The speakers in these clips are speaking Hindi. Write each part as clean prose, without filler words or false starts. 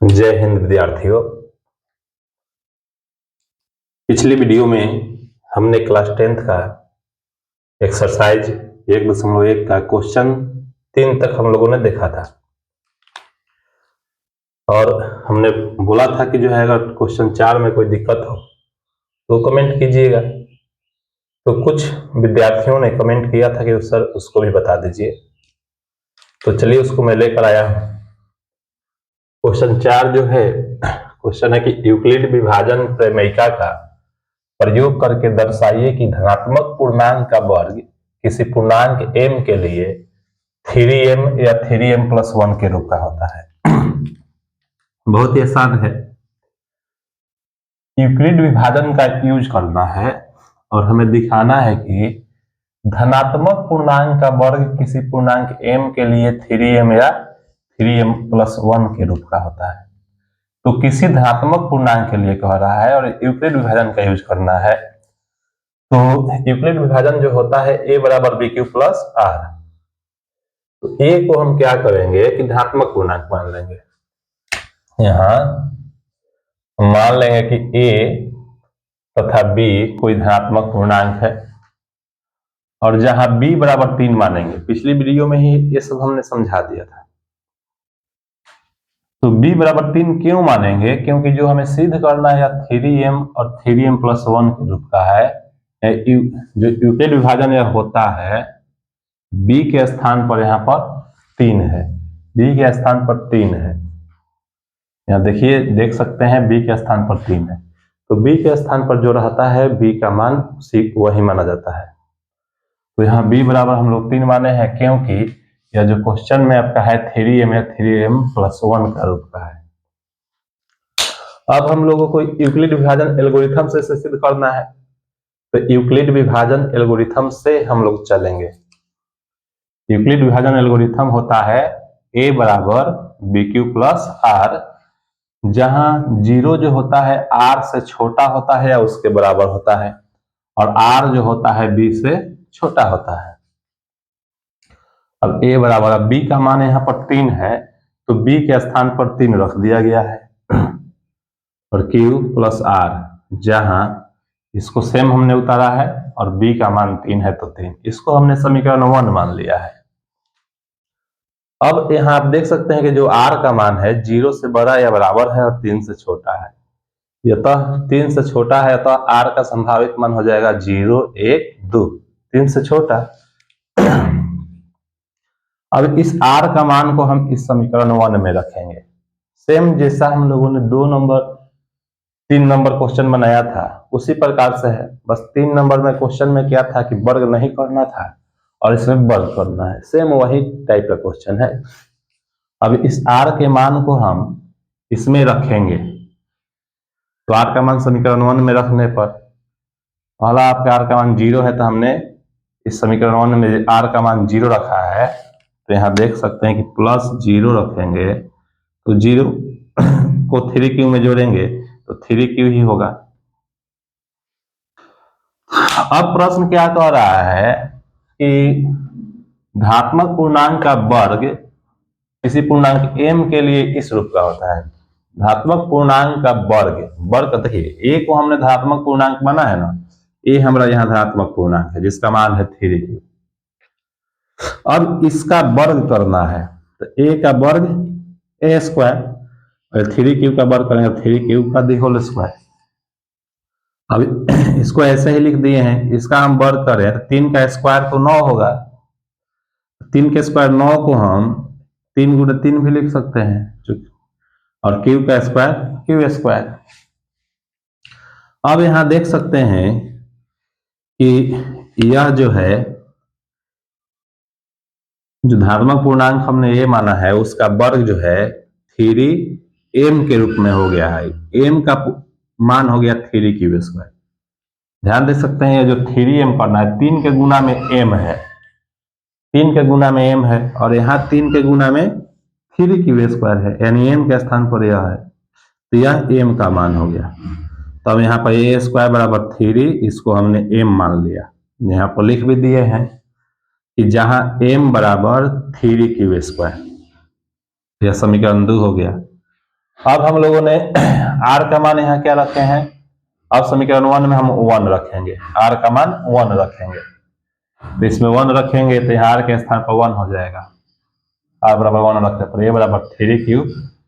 जय हिंद विद्यार्थियों। पिछली वीडियो में हमने क्लास 10th का एक्सरसाइज 1.1 का क्वेश्चन 3 तक हम लोगों ने देखा था और हमने बोला था कि जो है अगर क्वेश्चन 4 में कोई दिक्कत हो तो कमेंट कीजिएगा। तो कुछ विद्यार्थियों ने कमेंट किया था कि सर उसको भी बता दीजिए, तो चलिए उसको मैं लेकर आया हूँ। क्वेश्चन 4 जो है क्वेश्चन है कि यूक्लिड विभाजन प्रमेयिका का प्रयोग करके दर्शाइए कि धनात्मक पूर्णांक का वर्ग किसी पूर्णांक m के लिए 3m या 3m+1 के रूप का होता है। बहुत ही आसान है, यूक्लिड विभाजन का यूज करना है और हमें दिखाना है कि धनात्मक पूर्णांक का वर्ग किसी पूर्णांक m के लिए 3m या 3m+1 के रूप का होता है। तो किसी धनात्मक पूर्णांक के लिए कह रहा है और यूक्लिड विभाजन का यूज करना है। तो यूक्लिड विभाजन जो होता है a बराबर bq प्लस r, तो a को हम क्या करेंगे कि धनात्मक पूर्णांक मान लेंगे। यहां मान लेंगे कि a तथा b कोई धनात्मक पूर्णांक है और जहां b बराबर 3 मानेंगे, पिछली वीडियो में ही ये सब हमने समझा दिया था। तो b बराबर 3 क्यों मानेंगे? क्योंकि जो हमें सिद्ध करना है 3m और 3m+1 के रूप का है। जो यूक्लिड विभाजन यह होता है b के स्थान पर यहाँ पर 3 है, b के स्थान पर 3 है। यहाँ देखिए, देख सकते हैं b के स्थान पर 3 है, तो b के स्थान पर जो रहता है b का मान वही माना जाता है। तो यहाँ b बराबर हम लोग 3 माने हैं, क्योंकि यह जो क्वेश्चन में आपका है 3m या 3m+1 का रूप का है। अब हम लोगों को यूक्लिड विभाजन एल्गोरिथम से सिद्ध करना है, तो यूक्लिड विभाजन एल्गोरिथम से हम लोग चलेंगे। यूक्लिड विभाजन एल्गोरिथम होता है a बराबर bq प्लस r, जहां 0 जो होता है r से छोटा होता है या उसके बराबर होता है और r जो होता है b से छोटा होता है। अब a बराबर, अब b का मान यहाँ पर 3 है तो b के स्थान पर 3 रख दिया गया है और q प्लस r, जहां इसको सेम हमने उतारा है और b का मान 3 है तो 3, इसको हमने समीकरण 1 मान लिया है। अब यहाँ आप देख सकते हैं कि जो r का मान है 0 से बड़ा या बराबर है और 3 से छोटा है। यतः 3 से छोटा है तो r का संभावित मान हो जाएगा 0, 1, 2, 3 से छोटा। अब इस r का मान को हम इस समीकरण 1 में रखेंगे, सेम जैसा हम लोगों ने 3 नंबर क्वेश्चन बनाया था उसी प्रकार से है। बस 3 नंबर में क्वेश्चन में क्या था कि वर्ग नहीं करना था और इसमें वर्ग करना है, सेम वही टाइप का क्वेश्चन है। अब इस r के मान को हम इसमें रखेंगे, तो r का मान समीकरण 1 में रखने पर पहला आपका r का मान 0 है, तो हमने इस समीकरण 1 में r का मान 0 रखा है, तो यहाँ देख सकते हैं कि +0 रखेंगे तो 0 को 3q में जोड़ेंगे तो 3q ही होगा। अब प्रश्न क्या कह रहा है कि धनात्मक पूर्णांक का वर्ग किसी पूर्णांक m के लिए इस रूप का होता है। धनात्मक पूर्णांक का वर्ग देखिए, a को हमने धनात्मक पूर्णांक माना है ना, a हमारा यहाँ धनात्मक पूर्णांक है जिसका मान है 3q। अब इसका वर्ग करना है तो a का वर्ग a² और 3q का वर्ग करेंगे 3q का दी होल स्क्वायर। अब इसको ऐसे ही लिख दिए हैं, इसका हम वर्ग करें तो 3 का स्क्वायर तो 9 होगा, 3 के स्क्वायर 9 को हम 3 गुणे 3 भी लिख सकते हैं और q का स्क्वायर q²। अब यहां देख सकते हैं कि यह जो है जो धनात्मक पूर्णांक हमने ये माना है उसका वर्ग जो है 3m के रूप में हो गया है। m का मान हो गया 3q²। ध्यान दे सकते हैं जो 3m करना है 3 के गुना में m है, 3 के गुना में m है और यहाँ 3 के गुना में 3q² है, यानी m के स्थान पर यह है, तो यह m का मान हो गया। तो अब यहाँ पर a² बराबर 3, इसको हमने m मान लिया, यहाँ पर लिख भी दिए हैं कि जहां m बराबर 3q², यह समीकरण 2 हो गया। अब हम लोगों ने r का मान यहाँ क्या रखे हैं, अब समीकरण 1 में हम 1 रखेंगे, r का मान 1 रखेंगे, तो इसमें 1 रखेंगे तो यहाँ r के स्थान पर 1 हो जाएगा, r बराबर 1 रखने पर a बराबर 3q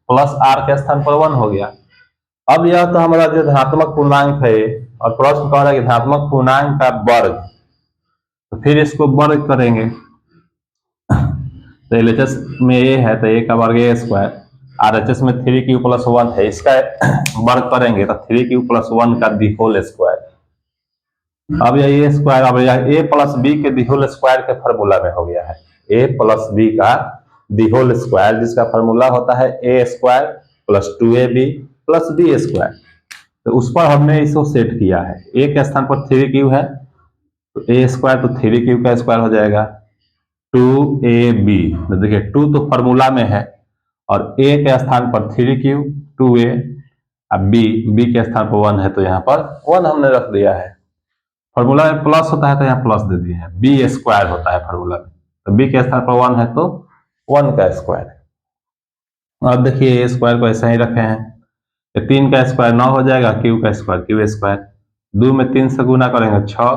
प्लस r के स्थान पर 1 हो गया। अब यह तो हमारा जो धनात्मक पूर्णांक है और प्रश्न कह रहा है कि धनात्मक पूर्णांक का वर्ग, तो फिर इसको वर्ग करेंगे, तो LHS में a है तो a का वर्ग a स्क्वायर, RHS में 3q प्लस 1 है, इसका वर्ग करेंगे तो 3q प्लस 1 का दी होल स्क्वायर। अब यह a स्क्वायर, अब यह a प्लस b के दी होल स्क्वायर के फॉर्मूला में हो गया है, a प्लस b का दी होल स्क्वायर, जिसका फॉर्मूला होता है a square plus 2ab plus b square. तो उस पर हमने इसको सेट किया है, a के स्थान पर 3q है तो a स्क्वायर तो 3q का स्क्वायर हो जाएगा, 2ab, देखिए 2 तो फॉर्मूला में है और a के स्थान पर 3q 2a, अब b के स्थान पर 1 है तो यहाँ पर 1 हमने रख दिया है। फॉर्मूला में प्लस होता है तो यहाँ प्लस दे दिए हैं, बी स्क्वायर होता है फॉर्मूला में, तो बी के स्थान पर 1 है तो 1 का स्क्वायर है। अब देखिए ए स्क्वायर को ऐसा ही रखे हैं, 3 का स्क्वायर 9 हो जाएगा, क्यू का स्क्वायर क्यू स्क्वायर, 2 में 3 से गुना करेंगे 6,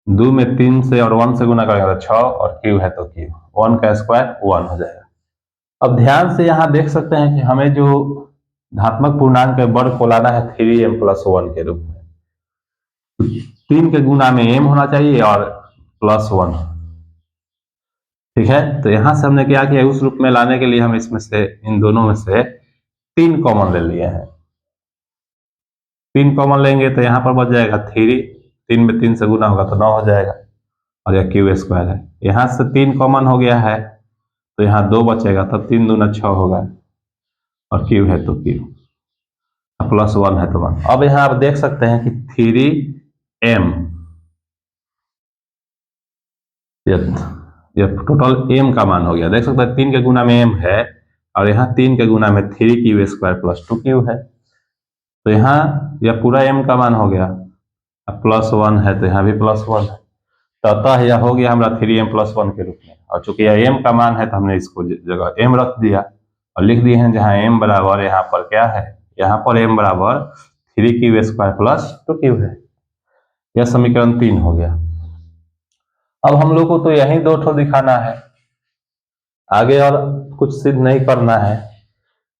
2 में 3 से और 1 से गुना करेंगे तो 6, और क्यू है तो क्यू, 1 का स्क्वायर 1 हो जाएगा। अब ध्यान से यहाँ देख सकते हैं कि हमें जो धनात्मक पूर्णांक के वर्ग को लाना है 3m प्लस 1 के रूप में, 3 के गुना में m होना चाहिए और प्लस 1, ठीक है। तो यहां से हमने क्या किया, उस रूप में लाने के लिए हम इसमें से इन दोनों में से 3 कॉमन ले लिए हैं, 3 कॉमन लेंगे तो यहाँ पर बच जाएगा 3, 3 में 3 से गुना होगा तो 9 हो जाएगा, और यह क्यू स्क्वायर है, यहाँ से 3 कॉमन हो गया है तो यहाँ 2 बचेगा, तब 3 दूना 6 होगा, और क्यू है तो क्यू, प्लस 1 है तो 1। अब यहाँ आप देख सकते हैं कि 3m, यह टोटल m का मान हो गया, देख सकते हैं 3 के गुना में m है और यहाँ 3 के गुना में 3q स्क्वायर प्लस 2q है, तो यहाँ यह पूरा m का मान हो गया, अब प्लस 1 है तो यहाँ भी प्लस 1 है, तो अतः यह हो गया हमारा 3m प्लस 1 के रूप में। और चूंकि यह m का मान है तो हमने इसको जगह m रख दिया और लिख दिए हैं जहाँ m बराबर यहाँ पर क्या है, यहाँ पर m बराबर 3q स्क्वायर प्लस 2q है। यह समीकरण 3 हो गया। अब हम लोग को तो यही 2 ठो दिखाना है, आगे और कुछ सिद्ध नहीं करना है,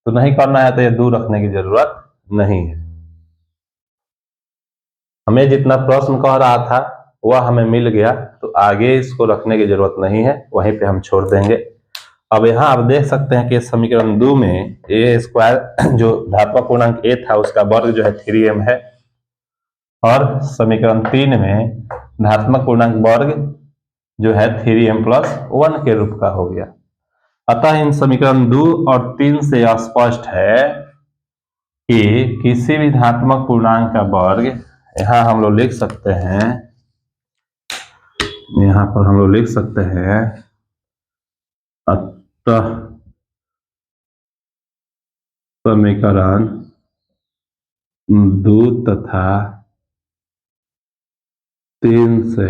तो नहीं करना है तो ये दूर रखने की जरूरत नहीं है। हमें जितना प्रश्न कह रहा था वह हमें मिल गया, तो आगे इसको रखने की जरूरत नहीं है, वहीं पे हम छोड़ देंगे। अब यहाँ आप देख सकते हैं कि समीकरण 2 में ए स्क्वायर जो धनात्मक पूर्णांक a था उसका वर्ग जो है 3m है, और समीकरण 3 में धनात्मक पूर्णांक वर्ग जो है 3m प्लस 1 के रूप का हो गया। अतः इन समीकरण 2 और 3 से स्पष्ट है कि किसी भी धनात्मक पूर्णांक का वर्ग, यहाँ हम लोग लिख सकते हैं, यहाँ पर हम लोग लिख सकते हैं, अतः समीकरण 2 तथा 3 से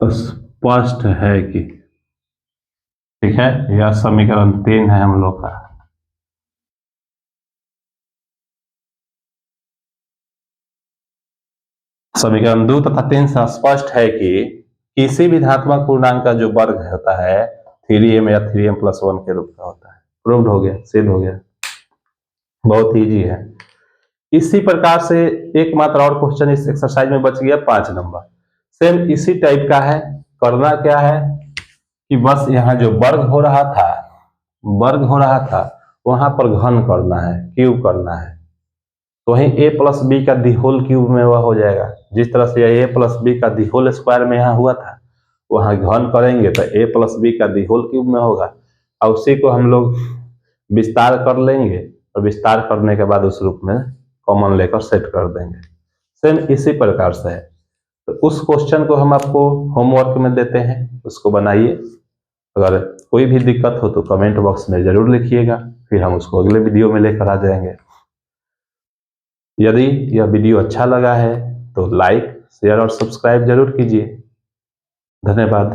स्पष्ट है कि, ठीक है, यह समीकरण 3 है हम लोग का। समीकरण 2 तथा 3 से स्पष्ट है कि किसी भी धनात्मक पूर्णांक का जो वर्ग होता है 3m या 3m प्लस 1 के रूप का होता है। प्रूव्ड हो गया, सिद्ध हो गया, बहुत इजी है। इसी प्रकार से एक मात्र और क्वेश्चन इस एक्सरसाइज में बच गया 5 नंबर, सेम इसी टाइप का है। करना क्या है कि बस यहाँ जो वर्ग हो रहा था वहां पर घन करना है, क्यूब करना है, तो वहीं a प्लस बी का दी होल क्यूब में वह हो जाएगा। जिस तरह से a प्लस बी का दी होल स्क्वायर में यहाँ हुआ था, वहां घन करेंगे तो a प्लस बी का दी होल क्यूब में होगा, और उसी को हम लोग विस्तार कर लेंगे और विस्तार करने के बाद उस रूप में कॉमन लेकर सेट कर देंगे। सेम इसी प्रकार से है। तो उस क्वेश्चन को हम आपको होमवर्क में देते हैं, उसको बनाइए। अगर कोई भी दिक्कत हो तो कमेंट बॉक्स में जरूर लिखिएगा, फिर हम उसको अगले वीडियो में लेकर आ जाएंगे। यदि यह वीडियो अच्छा लगा है तो लाइक, शेयर और सब्सक्राइब जरूर कीजिए। धन्यवाद।